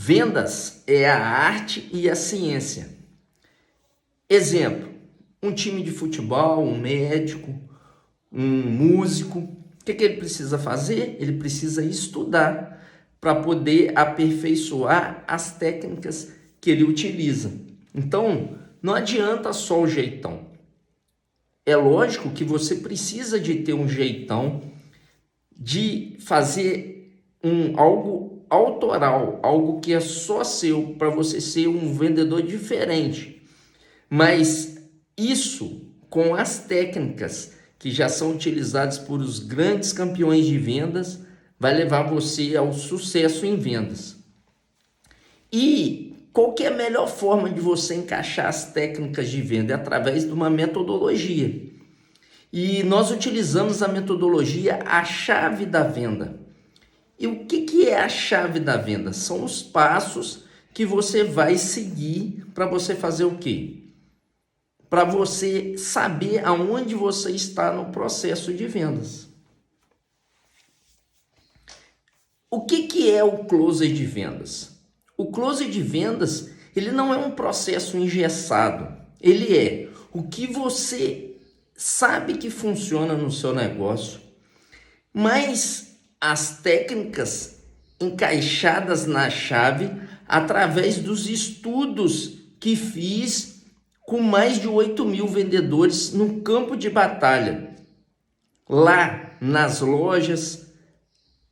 Vendas é a arte e a ciência. Exemplo, um time de futebol, um médico, um músico, o que ele precisa fazer? Ele precisa estudar para poder aperfeiçoar as técnicas que ele utiliza. Então, não adianta só o jeitão. É lógico que você precisa de ter um jeitão, de fazer algo autoral, algo que é só seu, para você ser um vendedor diferente. Mas isso, com as técnicas que já são utilizadas por os grandes campeões de vendas, vai levar você ao sucesso em vendas. E qual que é a melhor forma de você encaixar as técnicas de venda? É através de uma metodologia. E nós utilizamos a metodologia A Chave da Venda. E o que é a chave da venda? São os passos que você vai seguir para você fazer o quê? Para você saber aonde você está no processo de vendas. O que é o closer de vendas? O closer de vendas, ele não é um processo engessado. Ele é o que você sabe que funciona no seu negócio, mas as técnicas encaixadas na chave através dos estudos que fiz com mais de 8.000 vendedores no campo de batalha, lá nas lojas,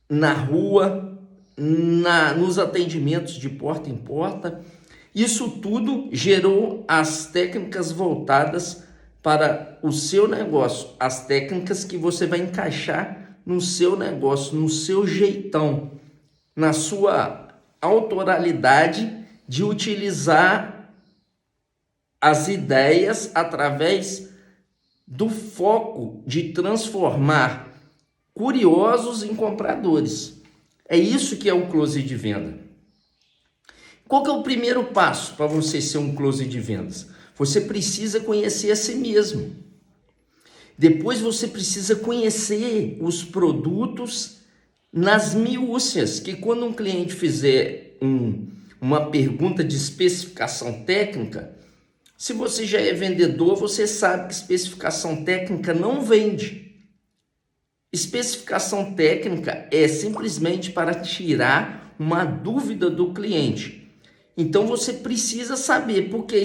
na rua, nos atendimentos de porta em porta. Isso tudo gerou as técnicas voltadas para o seu negócio, as técnicas que você vai encaixar no seu negócio, no seu jeitão, na sua autoralidade de utilizar as ideias através do foco de transformar curiosos em compradores. É isso que é o close de venda. Qual que é o primeiro passo para você ser um close de vendas? Você precisa conhecer a si mesmo. Depois você precisa conhecer os produtos nas miúcias, que quando um cliente fizer uma pergunta de especificação técnica, se você já é vendedor, você sabe que especificação técnica não vende. Especificação técnica é simplesmente para tirar uma dúvida do cliente. Então você precisa saber, porque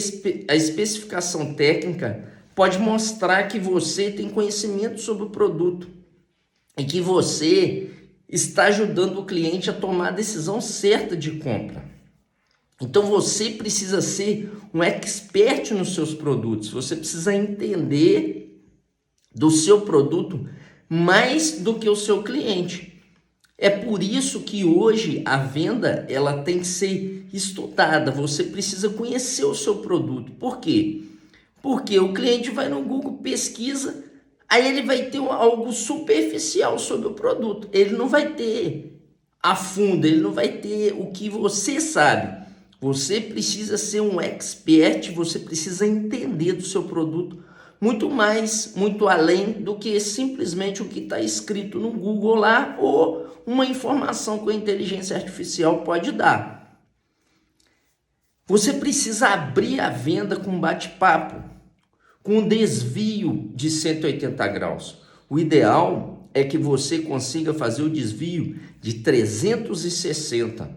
a especificação técnica pode mostrar que você tem conhecimento sobre o produto e que você está ajudando o cliente a tomar a decisão certa de compra. Então você precisa ser um expert nos seus produtos, você precisa entender do seu produto mais do que o seu cliente. É por isso que hoje a venda ela tem que ser estudada, você precisa conhecer o seu produto. Por quê? Porque o cliente vai no Google, pesquisa, aí ele vai ter algo superficial sobre o produto. Ele não vai ter a fundo, ele não vai ter o que você sabe. Você precisa ser um expert, você precisa entender do seu produto muito mais, muito além do que simplesmente o que está escrito no Google lá ou uma informação que a inteligência artificial pode dar. Você precisa abrir a venda com bate-papo, com um desvio de 180 graus. O ideal é que você consiga fazer o desvio de 360.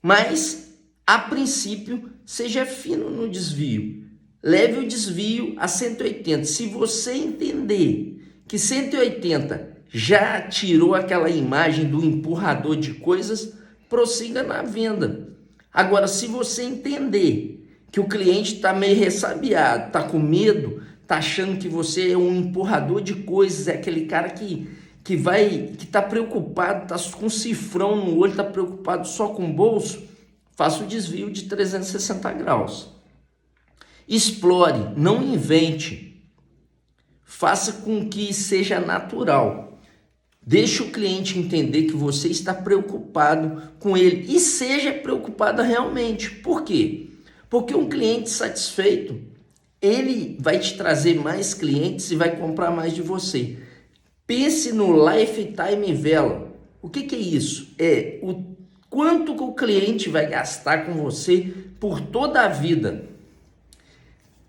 Mas, a princípio, seja fino no desvio. Leve o desvio a 180. Se você entender que 180 já tirou aquela imagem do empurrador de coisas, prossiga na venda. Agora, se você entender que o cliente está meio ressabiado, está com medo, está achando que você é um empurrador de coisas, é aquele cara que está preocupado, está com um cifrão no olho, está preocupado só com o bolso, faça o desvio de 360 graus. Explore, não invente. Faça com que seja natural. Deixe o cliente entender que você está preocupado com ele e seja preocupada realmente. Por quê? Porque um cliente satisfeito, ele vai te trazer mais clientes e vai comprar mais de você. Pense no Lifetime Value. O que é isso? É o quanto que o cliente vai gastar com você por toda a vida.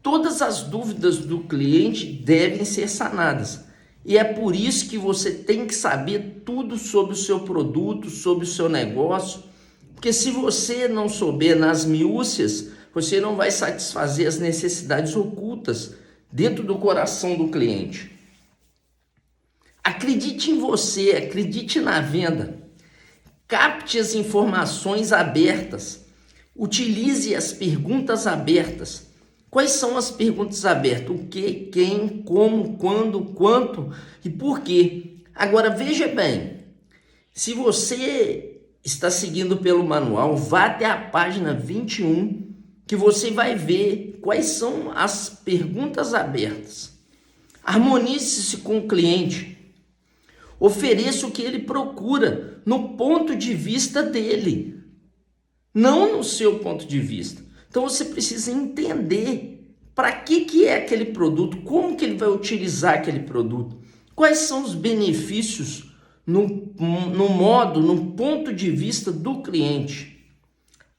Todas as dúvidas do cliente devem ser sanadas. E é por isso que você tem que saber tudo sobre o seu produto, sobre o seu negócio. Porque se você não souber nas miúcias, você não vai satisfazer as necessidades ocultas dentro do coração do cliente. Acredite em você, acredite na venda. Capte as informações abertas. Utilize as perguntas abertas. Quais são as perguntas abertas? O que, quem, como, quando, quanto e por quê? Agora veja bem, se você está seguindo pelo manual, vá até a página 21, que você vai ver quais são as perguntas abertas. Harmonize-se com o cliente. Ofereça o que ele procura no ponto de vista dele, não no seu ponto de vista. Então você precisa entender para que é aquele produto, como que ele vai utilizar aquele produto, quais são os benefícios no modo, no ponto de vista do cliente.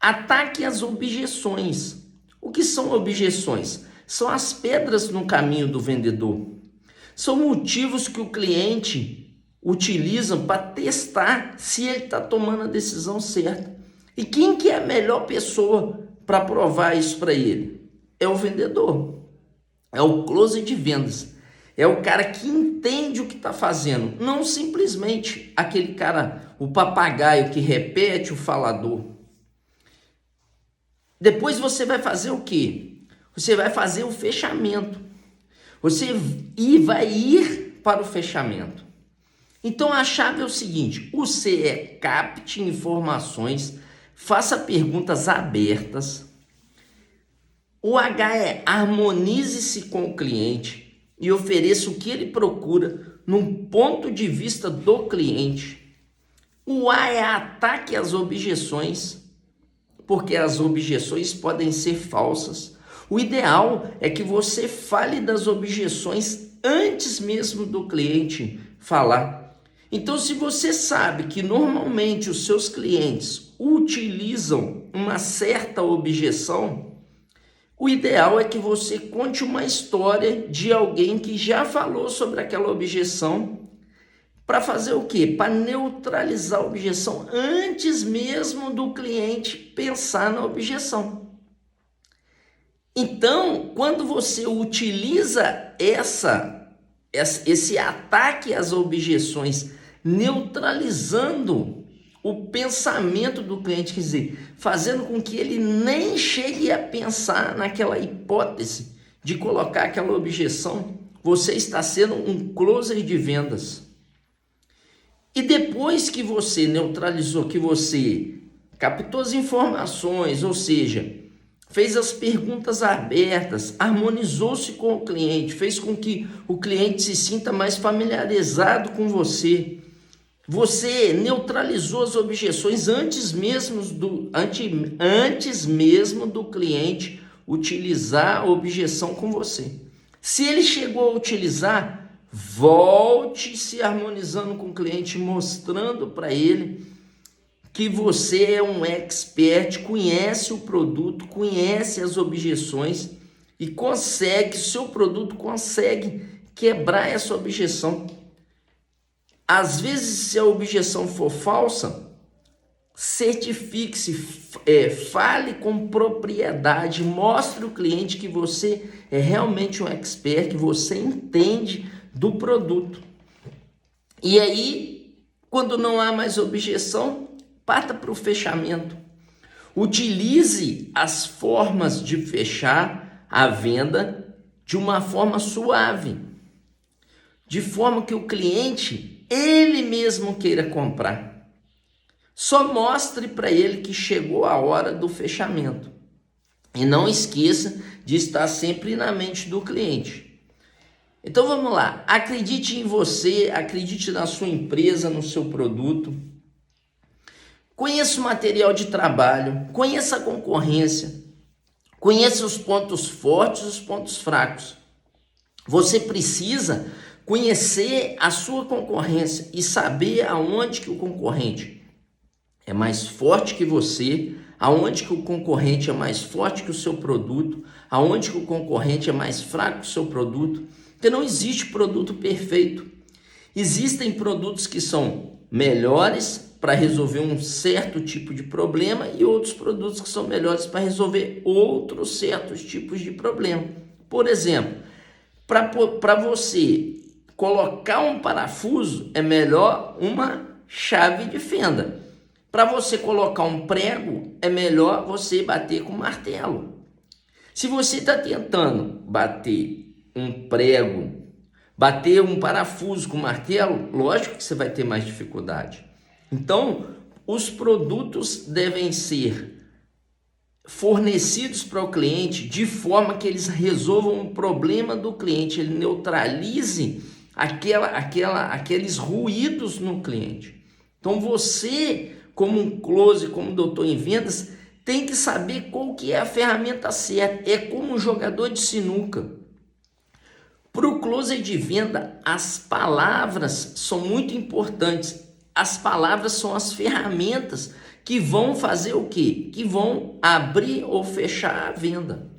Ataque as objeções. O que são objeções? São as pedras no caminho do vendedor. São motivos que o cliente utiliza para testar se ele está tomando a decisão certa. E quem que é a melhor pessoa para provar isso para ele? É o vendedor, é o closer de vendas, é o cara que entende o que está fazendo, não simplesmente aquele cara, o papagaio que repete, o falador. Depois você vai fazer o quê? Você vai fazer o fechamento, você vai ir para o fechamento. Então a chave é o seguinte: o C é capte informações, faça perguntas abertas. O H é harmonize-se com o cliente e ofereça o que ele procura no ponto de vista do cliente. O A é ataque às objeções, porque as objeções podem ser falsas. O ideal é que você fale das objeções antes mesmo do cliente falar. Então, se você sabe que normalmente os seus clientes utilizam uma certa objeção, o ideal é que você conte uma história de alguém que já falou sobre aquela objeção, para fazer o quê? Para neutralizar a objeção antes mesmo do cliente pensar na objeção. Então, quando você utiliza esse ataque às objeções, neutralizando o pensamento do cliente, quer dizer, fazendo com que ele nem chegue a pensar naquela hipótese de colocar aquela objeção, você está sendo um closer de vendas. E depois que você neutralizou, que você captou as informações, ou seja, fez as perguntas abertas, harmonizou-se com o cliente, fez com que o cliente se sinta mais familiarizado com você. Você neutralizou as objeções antes mesmo do cliente utilizar a objeção com você. Se ele chegou a utilizar, volte se harmonizando com o cliente, mostrando para ele que você é um expert, conhece o produto, conhece as objeções e seu produto consegue quebrar essa objeção. Às vezes, se a objeção for falsa, certifique-se, fale com propriedade, mostre ao cliente que você é realmente um expert, que você entende do produto. E aí, quando não há mais objeção, parta para o fechamento. Utilize as formas de fechar a venda de uma forma suave, de forma que o cliente ele mesmo queira comprar. Só mostre para ele que chegou a hora do fechamento. E não esqueça de estar sempre na mente do cliente. Então vamos lá, acredite em você, acredite na sua empresa, no seu produto. Conheça o material de trabalho, conheça a concorrência, conheça os pontos fortes e os pontos fracos. Você precisa conhecer a sua concorrência e saber aonde que o concorrente é mais forte que você, aonde que o concorrente é mais forte que o seu produto, aonde que o concorrente é mais fraco que o seu produto, porque não existe produto perfeito. Existem produtos que são melhores para resolver um certo tipo de problema e outros produtos que são melhores para resolver outros certos tipos de problema. Por exemplo, para você colocar um parafuso, é melhor uma chave de fenda. Para você colocar um prego, é melhor você bater com martelo. Se você está tentando bater um prego, bater um parafuso com martelo, lógico que você vai ter mais dificuldade. Então, os produtos devem ser fornecidos para o cliente de forma que eles resolvam o problema do cliente, ele neutralize aqueles ruídos no cliente. Então, você, como um close, como doutor em vendas, tem que saber qual que é a ferramenta certa. É como um jogador de sinuca. Para o closer de venda, as palavras são muito importantes. As palavras são as ferramentas que vão fazer o quê? Que vão abrir ou fechar a venda.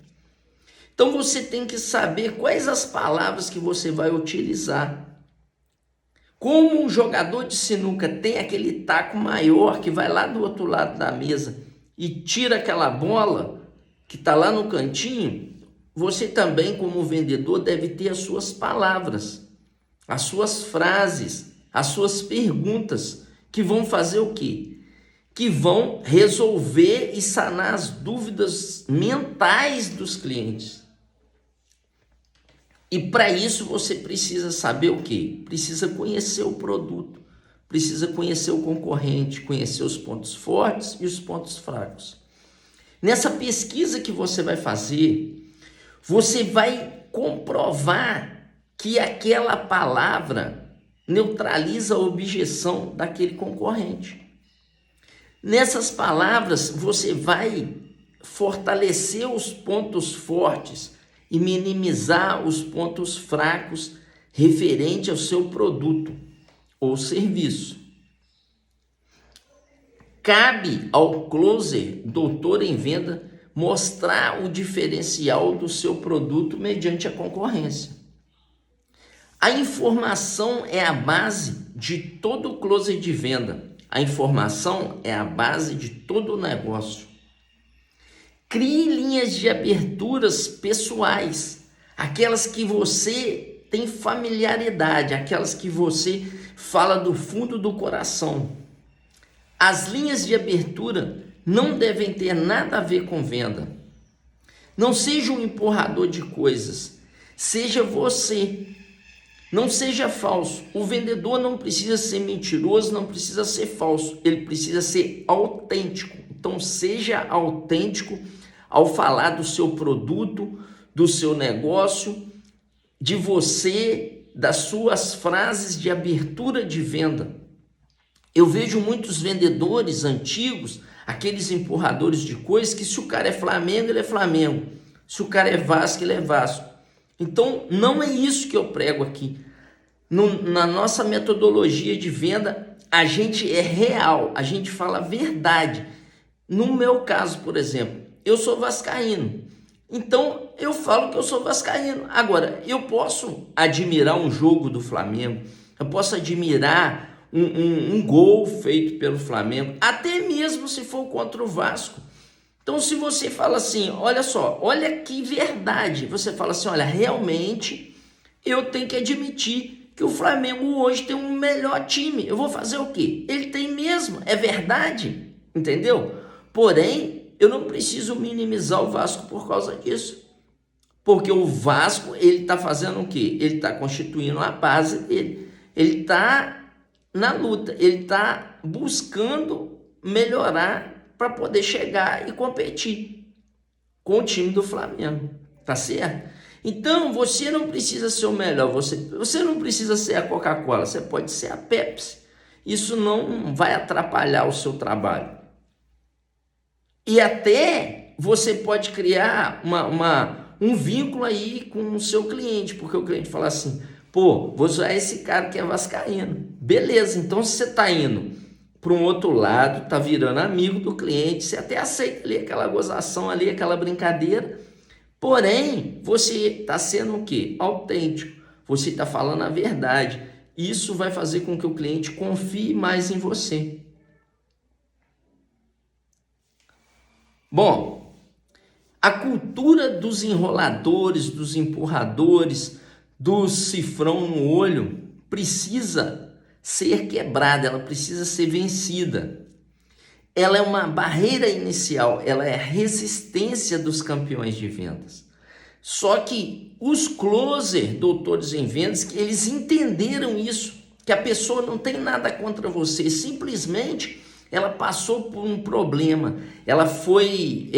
Então você tem que saber quais as palavras que você vai utilizar. Como um jogador de sinuca tem aquele taco maior que vai lá do outro lado da mesa e tira aquela bola que está lá no cantinho, você também, como vendedor, deve ter as suas palavras, as suas frases, as suas perguntas, que vão fazer o quê? Que vão resolver e sanar as dúvidas mentais dos clientes. E para isso você precisa saber o quê? Precisa conhecer o produto, precisa conhecer o concorrente, conhecer os pontos fortes e os pontos fracos. Nessa pesquisa que você vai fazer, você vai comprovar que aquela palavra neutraliza a objeção daquele concorrente. Nessas palavras, você vai fortalecer os pontos fortes e minimizar os pontos fracos referente ao seu produto ou serviço. Cabe ao closer, doutor em venda, mostrar o diferencial do seu produto mediante a concorrência. A informação é a base de todo closer de venda. A informação é a base de todo o negócio. Crie linhas de aberturas pessoais, aquelas que você tem familiaridade, aquelas que você fala do fundo do coração. As linhas de abertura não devem ter nada a ver com venda. Não seja um empurrador de coisas, seja você. Não seja falso. O vendedor não precisa ser mentiroso, não precisa ser falso. Ele precisa ser autêntico. Então, seja autêntico ao falar do seu produto, do seu negócio, de você, das suas frases de abertura de venda. Eu vejo muitos vendedores antigos, aqueles empurradores de coisas, que se o cara é Flamengo, ele é Flamengo. Se o cara é Vasco, ele é Vasco. Então, não é isso que eu prego aqui. Na nossa metodologia de venda, a gente é real, a gente fala a verdade. No meu caso, por exemplo, eu sou vascaíno. Então, eu falo que eu sou vascaíno. Agora, eu posso admirar um jogo do Flamengo, eu posso admirar um gol feito pelo Flamengo, até mesmo se for contra o Vasco. Então, se você fala assim, olha só, olha que verdade, você fala assim, olha, realmente eu tenho que admitir que o Flamengo hoje tem um melhor time. Eu vou fazer o quê? Ele tem mesmo, é verdade, entendeu? Porém, eu não preciso minimizar o Vasco por causa disso. Porque o Vasco, ele está fazendo o quê? Ele está constituindo a base dele. Ele está na luta, ele está buscando melhorar para poder chegar e competir com o time do Flamengo, tá certo? Então, você não precisa ser o melhor, você não precisa ser a Coca-Cola, você pode ser a Pepsi. Isso não vai atrapalhar o seu trabalho. E até você pode criar um vínculo aí com o seu cliente, porque o cliente fala assim, pô, vou usar esse cara que é vascaíno. Beleza, então se você está indo para um outro lado, tá virando amigo do cliente, você até aceita ali aquela gozação ali, aquela brincadeira, porém, você está sendo o quê? Autêntico, você está falando a verdade. Isso vai fazer com que o cliente confie mais em você. Bom, a cultura dos enroladores, dos empurradores, do cifrão no olho precisa ser quebrada, ela precisa ser vencida. Ela é uma barreira inicial, ela é a resistência dos campeões de vendas. Só que os closer, doutores em vendas, que eles entenderam isso, que a pessoa não tem nada contra você, simplesmente ela passou por um problema, ela foi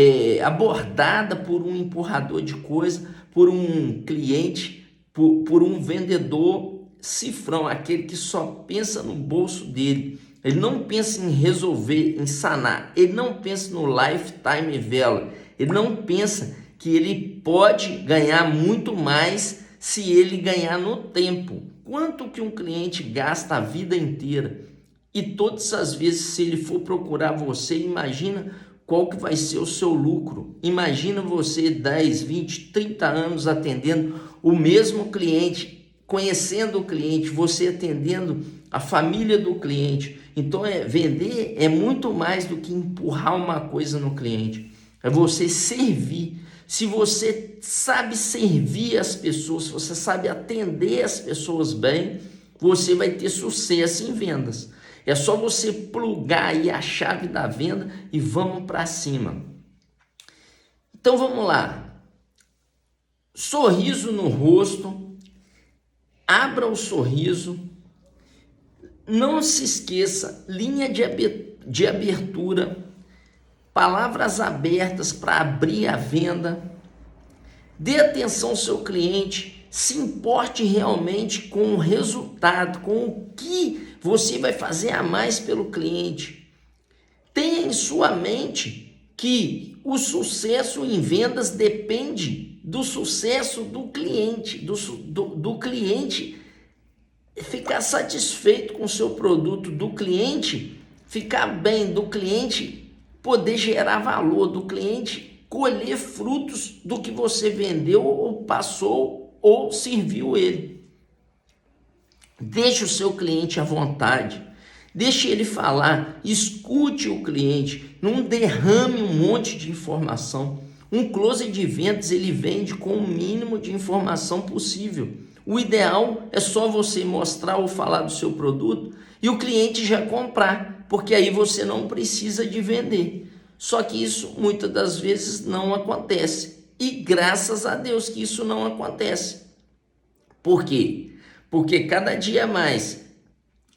abordada por um empurrador de coisa, por um cliente, por um vendedor cifrão, aquele que só pensa no bolso dele. Ele não pensa em resolver, em sanar. Ele não pensa no lifetime value. Ele não pensa que ele pode ganhar muito mais se ele ganhar no tempo. Quanto que um cliente gasta a vida inteira? E todas as vezes, se ele for procurar você, imagina qual que vai ser o seu lucro. Imagina você 10, 20, 30 anos atendendo o mesmo cliente, conhecendo o cliente, você atendendo a família do cliente. Então, vender é muito mais do que empurrar uma coisa no cliente. É você servir. Se você sabe servir as pessoas, se você sabe atender as pessoas bem, você vai ter sucesso em vendas. É só você plugar aí a chave da venda e vamos para cima. Então vamos lá. Sorriso no rosto. Abra o sorriso. Não se esqueça, linha de abertura, palavras abertas para abrir a venda. Dê atenção ao seu cliente, se importe realmente com o resultado, com o que você vai fazer a mais pelo cliente. Tenha em sua mente que o sucesso em vendas depende do sucesso do cliente, do cliente ficar satisfeito com o seu produto, do cliente ficar bem, do cliente poder gerar valor, do cliente colher frutos do que você vendeu ou passou ou serviu ele. Deixe o seu cliente à vontade, deixe ele falar, escute o cliente, não derrame um monte de informação. Um closer de vendas, ele vende com o mínimo de informação possível. O ideal é só você mostrar ou falar do seu produto e o cliente já comprar, porque aí você não precisa de vender. Só que isso muitas das vezes não acontece. E graças a Deus que isso não acontece. Por quê? Porque cada dia mais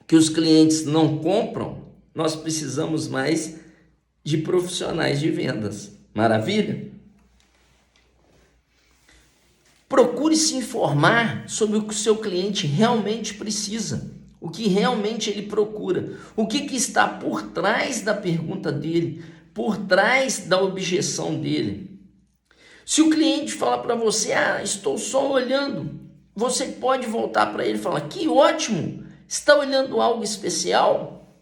que os clientes não compram, nós precisamos mais de profissionais de vendas. Maravilha? Procure se informar sobre o que o seu cliente realmente precisa, o que realmente ele procura, o que está por trás da pergunta dele, por trás da objeção dele. Se o cliente falar para você, estou só olhando, você pode voltar para ele e falar, que ótimo, está olhando algo especial?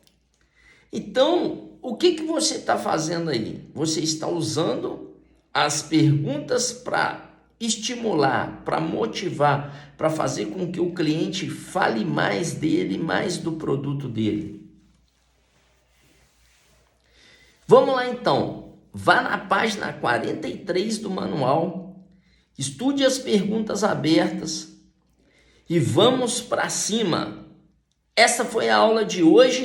Então, o que você está fazendo aí? Você está usando as perguntas para estimular, para motivar, para fazer com que o cliente fale mais dele, mais do produto dele. Vamos lá então, vá na página 43 do manual, estude as perguntas abertas e vamos para cima. Essa foi a aula de hoje.